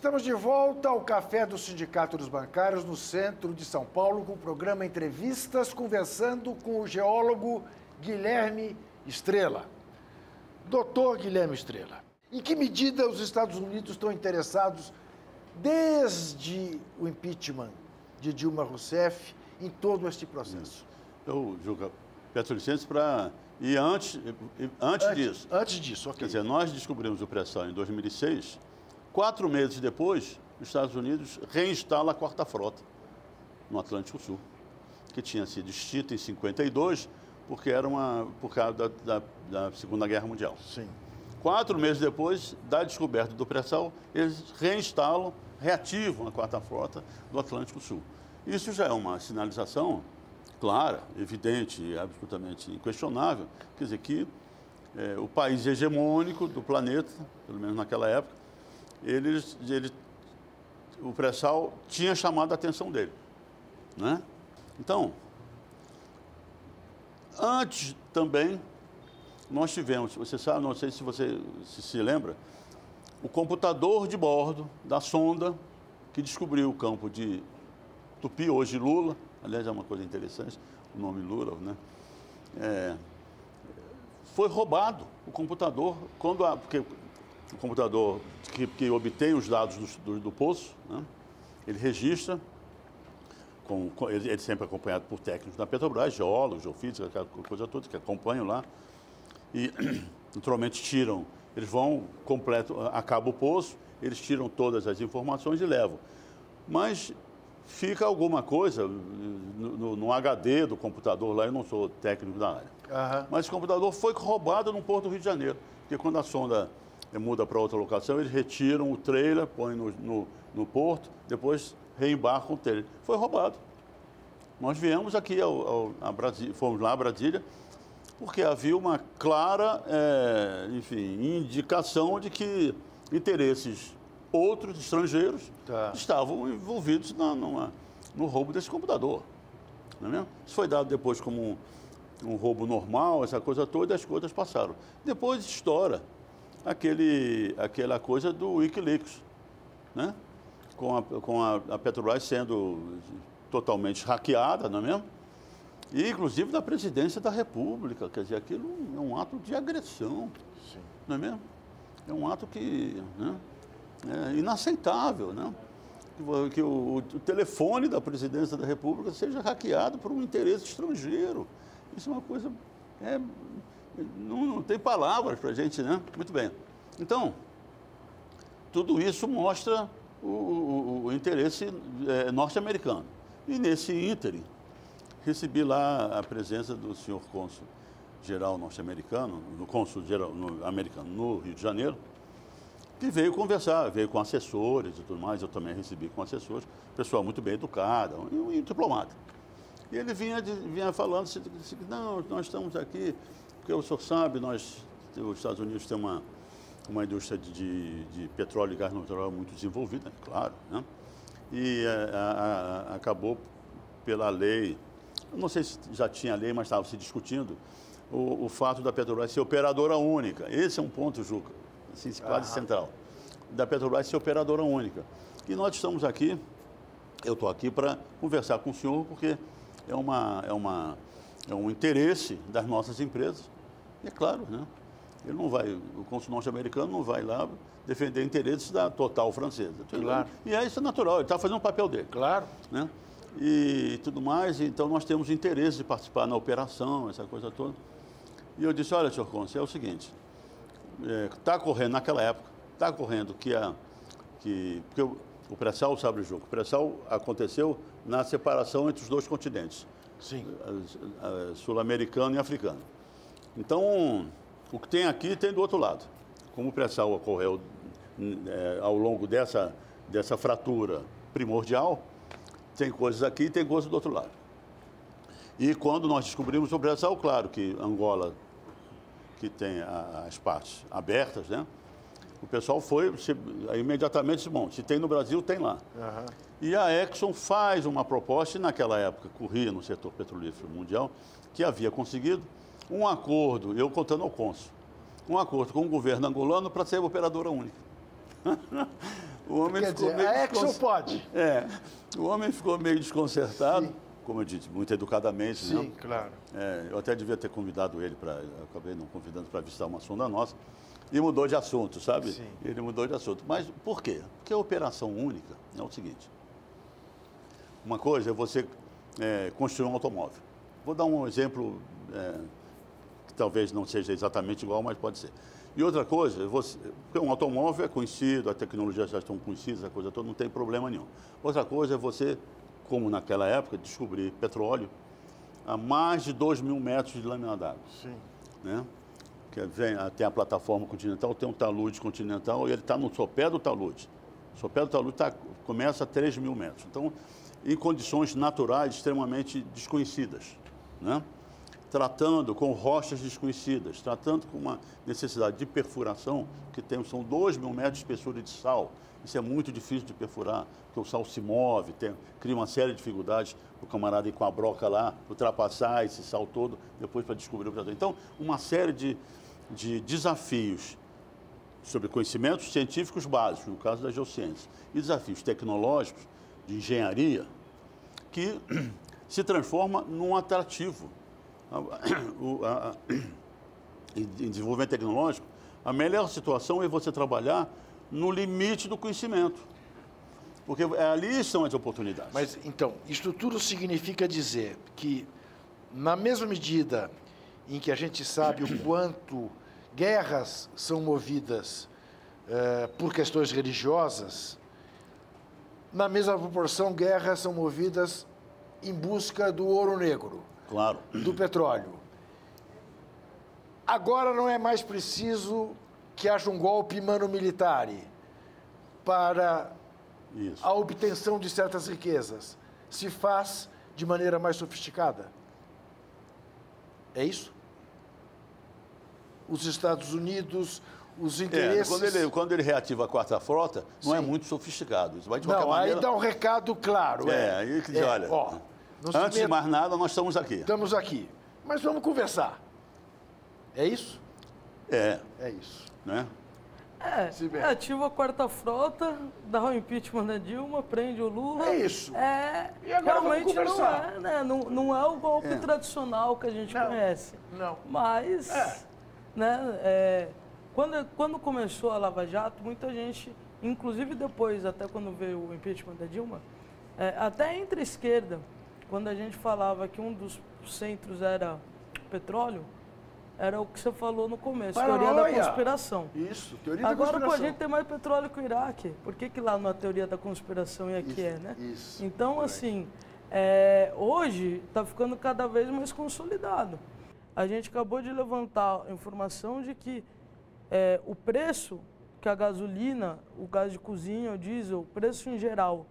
Estamos de volta ao Café do Sindicato dos Bancários, no centro de São Paulo, com o programa Entrevistas, conversando com o geólogo Guilherme Estrela. Doutor Guilherme Estrela, em que medida os Estados Unidos estão interessados, desde o impeachment de Dilma Rousseff, em todo este processo? Eu, Juca, peço licença para ir antes disso. Antes disso, ok. Quer dizer, nós descobrimos o pré-sal em 2006, 4 meses depois, os Estados Unidos reinstala a Quarta Frota no Atlântico Sul, que tinha sido extinta em 52, porque era por causa da Segunda Guerra Mundial. Sim. 4 meses depois da descoberta do pré-sal, eles reinstalam, reativam a Quarta Frota do Atlântico Sul. Isso já é uma sinalização clara, evidente e absolutamente inquestionável, quer dizer que o país hegemônico do planeta, pelo menos naquela época, o pré-sal tinha chamado a atenção dele, né? Então, antes também, nós tivemos, você sabe, não sei se você se lembra, o computador de bordo da sonda que descobriu o campo de Tupi, hoje Lula, aliás é uma coisa interessante, o nome Lula, né? Foi roubado o computador, porque o computador que obtém os dados do poço, né? Ele registra, ele sempre acompanhado por técnicos da Petrobras, geólogos, geofísicos, aquela coisa toda que acompanham lá, e naturalmente eles vão acaba o poço, eles tiram todas as informações e levam. Mas fica alguma coisa no HD do computador lá, eu não sou técnico da área. Uhum. Mas o computador foi roubado no Porto do Rio de Janeiro, porque quando a sonda muda para outra locação, eles retiram o trailer, põem no porto, depois reembarcam o trailer. Foi roubado. Nós viemos aqui a Brasília, fomos lá a Brasília, porque havia uma clara, indicação de que interesses outros, estrangeiros, estavam envolvidos no roubo desse computador. Não é mesmo? Isso foi dado depois como um roubo normal, essa coisa toda, e as coisas passaram. Depois estoura aquela coisa do Wikileaks, né? Com a Petrobras sendo totalmente hackeada, não é mesmo? E, inclusive, da presidência da República. Quer dizer, aquilo é um ato de agressão. Sim. Não é mesmo? É um ato que, né, é inaceitável, né? Que o telefone da presidência da República seja hackeado por um interesse estrangeiro. Isso é uma coisa... não tem palavras para a gente, né? Muito bem. Então, tudo isso mostra o interesse norte-americano. E nesse ínterim, recebi lá a presença do senhor cônsul-geral norte-americano, do cônsul-geral americano no Rio de Janeiro, que veio conversar, veio com assessores e tudo mais, eu também recebi com assessores, pessoa muito bem educada, um diplomata. E ele vinha falando, não, nós estamos aqui, porque o senhor sabe, os Estados Unidos têm uma indústria de petróleo e gás natural muito desenvolvida, claro, né? E acabou pela lei, eu não sei se já tinha lei, mas estava se discutindo, o fato da Petrobras ser operadora única. Esse é um ponto, Juca, assim, quase central, da Petrobras ser operadora única. E nós estamos aqui, eu estou aqui para conversar com o senhor, porque é um interesse das nossas empresas. E é claro, né? O cônsul norte-americano não vai lá defender interesses da Total francesa. Claro. E isso é natural, ele está fazendo o papel dele. Claro. Né? E tudo mais, então nós temos interesse de participar na operação, essa coisa toda. E eu disse, olha, senhor cônsul, é o seguinte, está correndo, naquela época, está correndo porque o pré-sal, sabe, o pré-sal aconteceu na separação entre os dois continentes. Sim. Sul-americano e africano. Então, o que tem aqui tem do outro lado. Como o pré-sal ocorreu ao longo dessa fratura primordial, tem coisas aqui e tem coisas do outro lado. E quando nós descobrimos o pré-sal, claro que Angola, que tem as partes abertas, né? O pessoal imediatamente disse, bom, se tem no Brasil, tem lá. Uhum. E a Exxon faz uma proposta, e naquela época corria no setor petrolífero mundial, que havia conseguido um acordo, eu contando ao cônsul, um acordo com o governo angolano para ser operadora única. O homem Quer ficou dizer, meio a Exxon pode. o homem ficou meio desconcertado, Sim. como eu disse, muito educadamente. Sim, né? claro. Eu até devia ter convidado ele acabei não convidando para visitar uma sonda nossa, e mudou de assunto, sabe? Sim. Ele mudou de assunto. Mas por quê? Porque a operação única é o seguinte: uma coisa é você construir um automóvel. Vou dar um exemplo que talvez não seja exatamente igual, mas pode ser. E outra coisa, porque um automóvel é conhecido, as tecnologias já estão conhecidas, a coisa toda, não tem problema nenhum. Outra coisa é você, como naquela época, descobrir petróleo a mais de 2.000 metros de lâmina d'água. Sim. Né? Tem a plataforma continental, tem um talude continental, e ele está no sopé do talude. O sopé do talude começa a 3.000 metros. Então, em condições naturais extremamente desconhecidas, né? Tratando com rochas desconhecidas, tratando com uma necessidade de perfuração, que são 2.000 metros de espessura de sal. Isso é muito difícil de perfurar, porque o sal se move, cria uma série de dificuldades para o camarada ir com a broca lá, ultrapassar esse sal todo, depois para descobrir o que está. Então, uma série de desafios sobre conhecimentos científicos básicos, no caso da geociência, e desafios tecnológicos, de engenharia, que se transforma num atrativo. Em desenvolvimento tecnológico, a melhor situação é você trabalhar no limite do conhecimento, porque ali estão as oportunidades. Mas, então, isso tudo significa dizer que, na mesma medida em que a gente sabe o quanto guerras são movidas por questões religiosas, na mesma proporção, guerras são movidas em busca do ouro negro. Claro. Do petróleo. Agora não é mais preciso que haja um golpe mano-militar para a obtenção de certas riquezas. Se faz de maneira mais sofisticada. É isso? Os Estados Unidos, os interesses... Quando ele reativa a quarta frota, não Sim. é muito sofisticado. Isso vai de Não, aí dá um recado claro. Aí que diz, olha... Antes de mais nada, nós estamos aqui. Estamos aqui. Mas vamos conversar. É isso? É isso. Né? Ativa a quarta frota, dá o impeachment da Dilma, prende o Lula. É isso. E agora realmente não é o golpe tradicional que a gente conhece. Não. Mas, quando começou a Lava Jato, muita gente, inclusive depois, até quando veio o impeachment da Dilma, até entre a esquerda, quando a gente falava que um dos centros era petróleo, era o que você falou no começo, teoria da conspiração. Isso, teoria da conspiração. Agora, a gente tem mais petróleo que o Iraque. Por que lá não é teoria da conspiração e aqui né? Isso. Então, assim, hoje está ficando cada vez mais consolidado. A gente acabou de levantar a informação de que o preço que a gasolina, o gás de cozinha, o diesel, o preço em geral,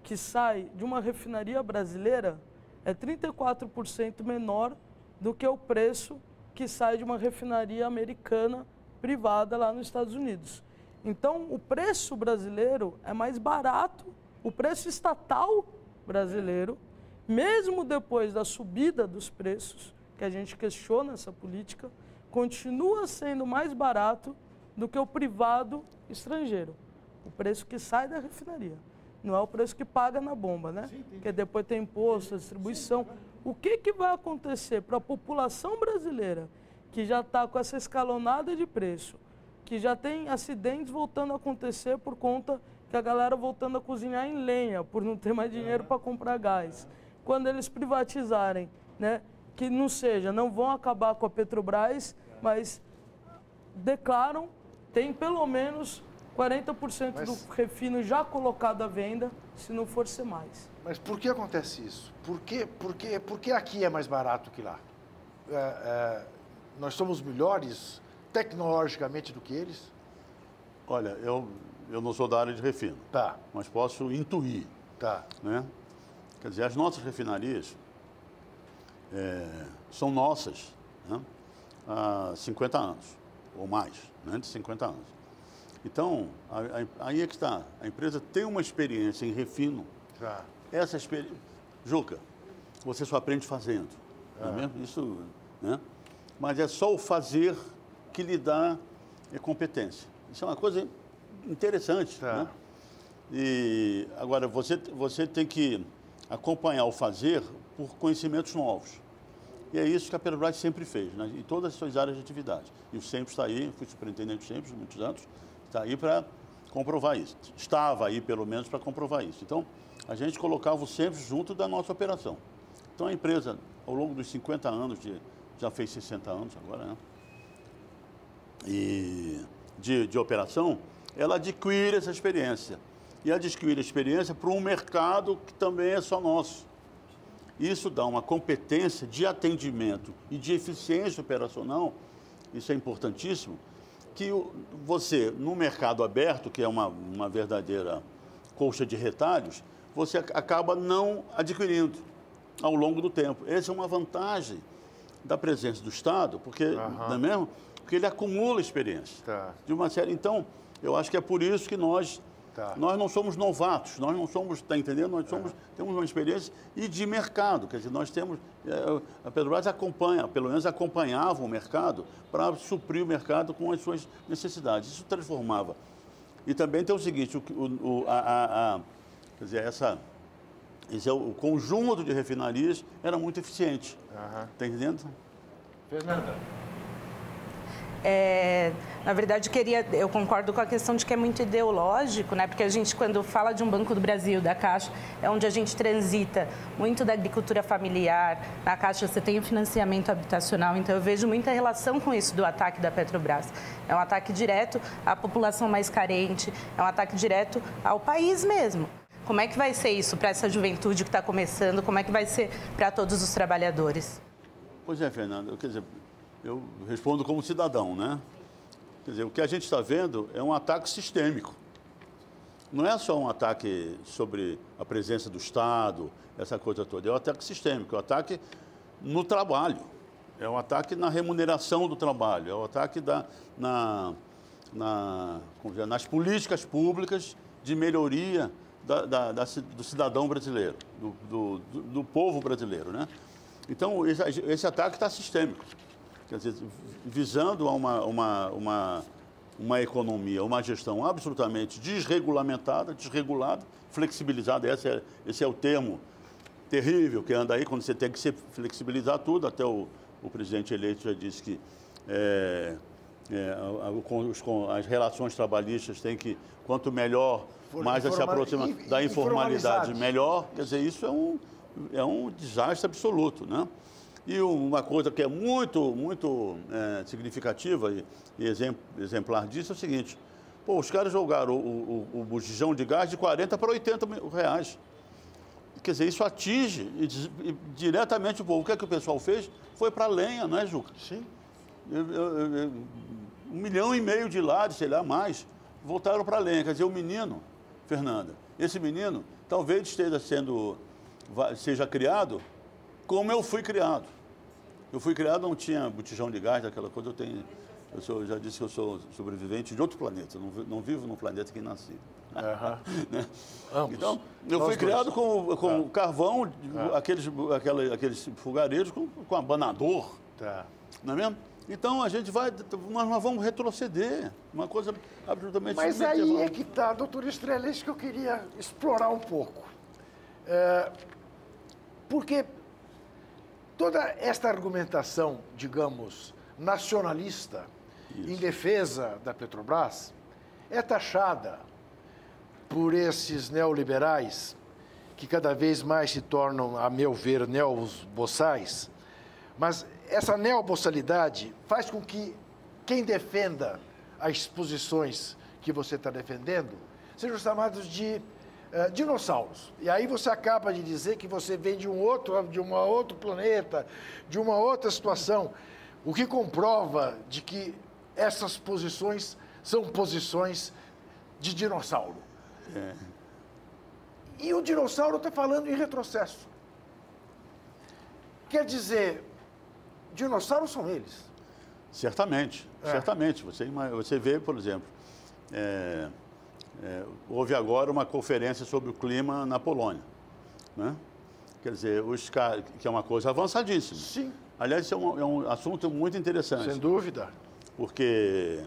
que sai de uma refinaria brasileira é 34% menor do que o preço que sai de uma refinaria americana privada lá nos Estados Unidos. Então, o preço brasileiro é mais barato, o preço estatal brasileiro, mesmo depois da subida dos preços, que a gente questiona essa política, continua sendo mais barato do que o privado estrangeiro, o preço que sai da refinaria. Não é o preço que paga na bomba, né? Porque depois tem imposto, distribuição. O que vai acontecer para a população brasileira, que já está com essa escalonada de preço, que já tem acidentes voltando a acontecer por conta que a galera voltando a cozinhar em lenha, por não ter mais dinheiro para comprar gás. Quando eles privatizarem, né? Que não vão acabar com a Petrobras, mas declaram, tem pelo menos 40% do refino já colocado à venda, se não for ser mais. Mas por que acontece isso? Por que aqui é mais barato que lá? Nós somos melhores tecnologicamente do que eles? Olha, eu não sou da área de refino, mas posso intuir. Né? Quer dizer, as nossas refinarias são nossas, né? Há 50 anos, ou mais, né? De 50 anos. Então, aí é que está. A empresa tem uma experiência em refino. Essa experiência... Juca, você só aprende fazendo. Não é mesmo? Isso, né? Mas é só o fazer que lhe dá competência. Isso é uma coisa interessante. Né? E agora, você tem que acompanhar o fazer por conhecimentos novos. E é isso que a Petrobras sempre fez, né, em todas as suas áreas de atividade. E o SEMPS está aí, fui superintendente do SEMPS há muitos anos, está aí para comprovar isso. Estava aí, pelo menos, para comprovar isso. Então, a gente colocava o SEMPS junto da nossa operação. Então, a empresa, ao longo dos 50 anos, já fez 60 anos agora, né? E de operação, ela adquire essa experiência. E adquire a experiência para um mercado que também é só nosso. Isso dá uma competência de atendimento e de eficiência operacional, isso é importantíssimo, que você, no mercado aberto, que é uma verdadeira colcha de retalhos, você acaba não adquirindo ao longo do tempo. Essa é uma vantagem da presença do Estado, porque, não é mesmo? Porque ele acumula experiência. Tá. De uma série. Então, eu acho que é por isso que nós não somos novatos, nós não somos, está entendendo? Nós temos uma experiência e de mercado, quer dizer, nós temos, a Petrobras acompanha, pelo menos acompanhava o mercado para suprir o mercado com as suas necessidades. Isso transformava. E também tem o seguinte, quer dizer, o conjunto de refinarias era muito eficiente. Está entendendo? Fernanda. Na verdade, eu concordo com a questão de que é muito ideológico, né? Porque a gente, quando fala de um Banco do Brasil, da Caixa, é onde a gente transita muito da agricultura familiar. Na Caixa você tem o financiamento habitacional, então eu vejo muita relação com isso do ataque da Petrobras. É um ataque direto à população mais carente, é um ataque direto ao país mesmo. Como é que vai ser isso para essa juventude que está começando? Como é que vai ser para todos os trabalhadores? Pois é, Fernanda, quer dizer, eu respondo como cidadão, né? Quer dizer, o que a gente está vendo é um ataque sistêmico. Não é só um ataque sobre a presença do Estado, essa coisa toda. É um ataque sistêmico, é um ataque no trabalho. É um ataque na remuneração do trabalho. É um ataque nas políticas públicas de melhoria do cidadão brasileiro, do povo brasileiro, né? Então, esse ataque está sistêmico. Quer dizer, visando a uma economia, uma gestão absolutamente desregulamentada, desregulada, flexibilizada. Esse é o termo terrível que anda aí, quando você tem que se flexibilizar tudo. Até o presidente eleito já disse que as relações trabalhistas têm que, quanto melhor, mais se aproxima da informalidade, melhor. Quer dizer, isso é um desastre absoluto, né? E uma coisa que é muito significativa e exemplar disso é o seguinte: pô, os caras jogaram o botijão de gás de 40 para 80 mil reais. Quer dizer, isso atinge diretamente o povo. O que é que o pessoal fez? Foi para a lenha, não é, Juca? Sim. 1,5 milhão de lares, sei lá, mais, voltaram para a lenha. Quer dizer, o menino, Fernanda, esse menino talvez seja criado como eu fui criado. Eu fui criado, não tinha botijão de gás, aquela coisa. Eu já disse que eu sou sobrevivente de outro planeta, não vivo no planeta que nasci. Né? Ambos. Então, eu fui criado com carvão, aqueles fogareiros com abanador. Tá. Não é mesmo? Então, nós vamos retroceder, uma coisa absolutamente... Mas aí é que está, doutor Estrela, isso que eu queria explorar um pouco. Porque toda esta argumentação, digamos, nacionalista, em defesa da Petrobras, é taxada por esses neoliberais, que cada vez mais se tornam, a meu ver, neoboçais. Mas essa neoboçalidade faz com que quem defenda as posições que você está defendendo sejam chamados de dinossauros. E aí você acaba de dizer que você vem de um outro planeta, de uma outra situação, o que comprova de que essas posições são posições de dinossauro. E o dinossauro está falando em retrocesso. Quer dizer, dinossauros são eles. Certamente, certamente. Você vê, por exemplo, houve agora uma conferência sobre o clima na Polônia, né? Quer dizer, que é uma coisa avançadíssima. Sim. Aliás, isso é um assunto muito interessante. Sem dúvida. Porque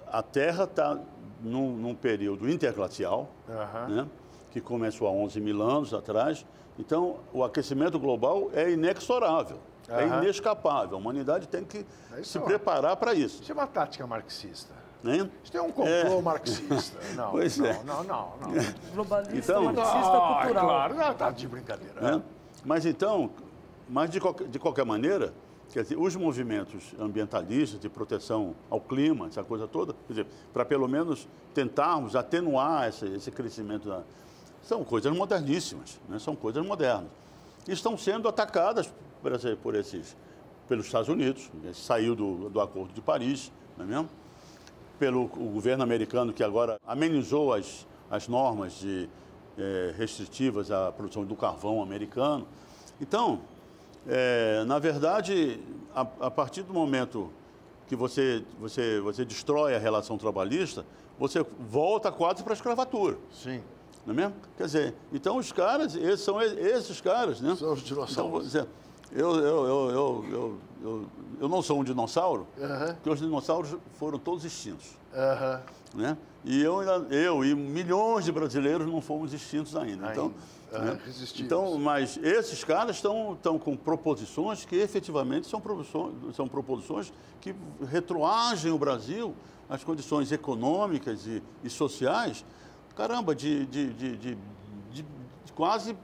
a Terra está num período interglacial, né, que começou há 11 mil anos atrás. Então, o aquecimento global é inexorável, é inescapável. A humanidade tem que se preparar para isso. Isso é uma tática marxista. Né? Isso é um complô marxista. Não, pois não, é. não. Globalista, Então, marxista, cultural. Claro, não, tá de brincadeira. Né? Mas de qualquer maneira, quer dizer, os movimentos ambientalistas de proteção ao clima, essa coisa toda, quer dizer, para pelo menos tentarmos atenuar esse crescimento, são coisas moderníssimas, né? São coisas modernas. E estão sendo atacadas pelos Estados Unidos, que saiu do Acordo de Paris, não é mesmo? Pelo o governo americano, que agora amenizou as normas restritivas à produção do carvão americano. Então, na verdade, a partir do momento que você destrói a relação trabalhista, você volta quase para a escravatura. Sim. Não é mesmo? Quer dizer, então os caras, esses caras, né? São os dinossauros. Então, eu não sou um dinossauro, porque os dinossauros foram todos extintos. Né? E eu e milhões de brasileiros não fomos extintos ainda. Então, né? Então, mas esses caras estão com proposições que efetivamente são proposições que retroagem o Brasil às condições econômicas e sociais, caramba, de quase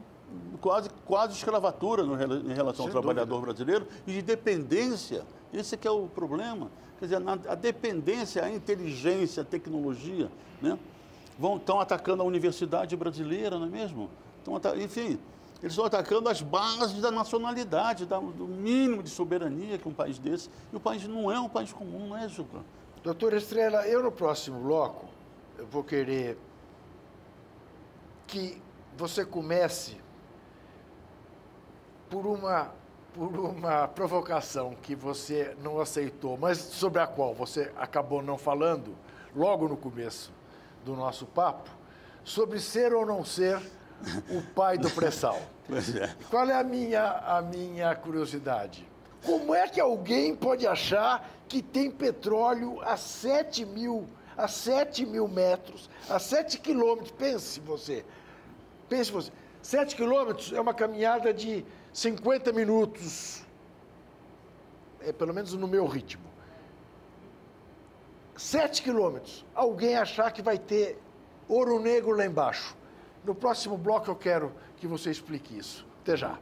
escravatura em relação ao trabalhador brasileiro e de dependência. Esse que é o problema. Quer dizer, a dependência, a inteligência, a tecnologia, né? Estão atacando a universidade brasileira, não é mesmo? Enfim, eles estão atacando as bases da nacionalidade, do mínimo de soberania que um país desse. E o país não é um país comum, não é, Juca? Doutor Estrela, eu no próximo bloco, eu vou querer que você comece por uma provocação que você não aceitou, mas sobre a qual você acabou não falando logo no começo do nosso papo, sobre ser ou não ser o pai do pré-sal. Pois é. Qual é a minha curiosidade? Como é que alguém pode achar que tem petróleo a 7 mil metros, a 7 quilômetros? Pense você. 7 quilômetros é uma caminhada de 50 minutos, pelo menos no meu ritmo. 7 quilômetros, alguém achar que vai ter ouro negro lá embaixo. No próximo bloco eu quero que você explique isso. Até já.